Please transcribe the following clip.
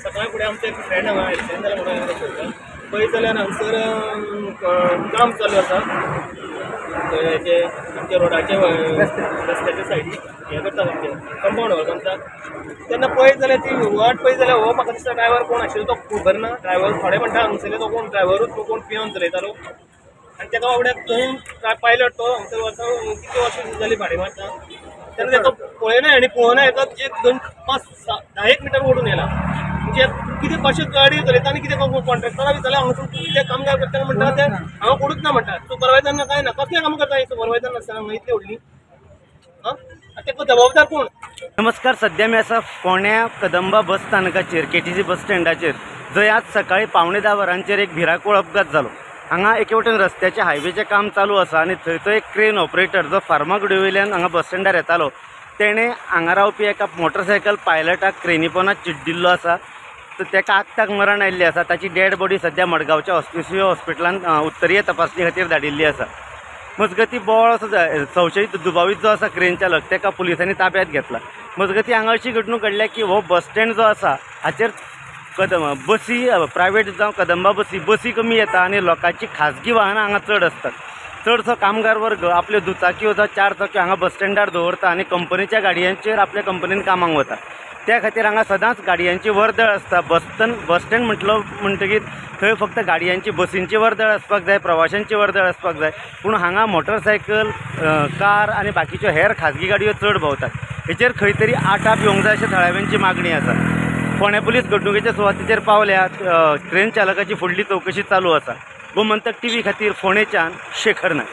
सकाळी फुडें आमचे एक फ्रेंड हांगा आयिल्ले जाल्यार म्हणून पळयत जाल्यार हांगसर काम चालू आसा हेचे आमच्या रोडाचे रस्त्याच्या सायडीक हें करता म्हणजे कंपाउंड वॉल बांदता तेन्ना पळयत जाल्यार ती वाट पळयत जाल्यार हो म्हाका दिसता ड्रायव्हर कोण आशिल्लो तो खबर ना ड्रायव्हर थोडे म्हणटा हांगसरले तो कोण ड्रायव्हरूच कोण पिवन चलयतालो आनी तेका बाबड्याक थंय पायलट तो हांगसर वर्सां कितली वर्सां जाली भाडे मारता तेन्ना तेका पळयना आनी पळोवना हेका 1-2-5-10 मिटर ओडून येयला म्हणजे कितें कशें गाडी चलयता आनी कितें कॉन्ट्रॅक्टरा विचारल्यार हांगासून कितें कामगार करतना म्हणटा ते हांगा कोणूच ना म्हणटा सुपरवायझरना काय ना कसलें काम करता सुपरवायझर नासतना हांगा इतली व्हडली तेका जबाबदार कोण. नमस्कार. सध्या मी असा फोंड्या कदंबा बस स्थानकाचेर KTC बस स्टँडाचेर जंय आज सकाळी 9:15 वरांचेर एक भिरांकूळ अपघात जालो. हांगा एके वटेन रस्त्याचे हायवेचें काम चालू आसा आनी थंयचो एक क्रेन ऑपरेटर जो फार्मागुडी वयल्यान हांगा बस स्टँडार येतालो तेणें हांगा रावपी एका मोटरसायकल पायलटाक क्रेनी पोंदां चिड्डिल्लो आसा. तर तेका आगताक मरण आयिल्लें आसा. ताची डेड बॉडी सध्या मडगांवच्या SPCA हॉस्पिटलांत उत्तरीय तपासणी खातीर धाडिल्ली आसा. मजगती बोळ असो संशयीत दुबावीत जो आसा क्रेन चालक तेका पुलिसांनी ताब्यांत घेतला. मजगती हांगा अशी घडणूक घडल्या की हो बस स्टँड जो आसा हाचेर बसी प्रायवेट जावं कदंबा बसी कमी येता आनी लोकांची खाजगी वाहनां हांगा चड आसतात. चडसो कामगार वर्ग आपल्यो दुचाक्यो जावं 4 चाकी हांगा बस स्टँडार दवरता आनी कंपनीच्या गाडयांचेर आपल्या कंपनीन कामाक वता. त्या खातीर हांगा सदांच गाडयांची वर्दळ आसता. बस स्टँड म्हटलो म्हणटकीर थंय फक्त गाडयांची बसींची वर्दळ आसपाक जाय, प्रवाशांची वर्दळ आसपाक जाय. पूण हांगा मोटरसायकल कार आनी बाकीच्यो हेर खाजगी गाडयो चड भोंवतात. हेचेर खंय तरी आटाप येवंक जाय अशी थळाव्यांची मागणी आसा. फोंड्या पुलीस घडणुकेच्या सुवातेचेर पावल्यात. ट्रेन चालकाची फुडली चवकशी चालू आसा. गोमंतक TV खातीर फोंडेच्यान शेखर नायक.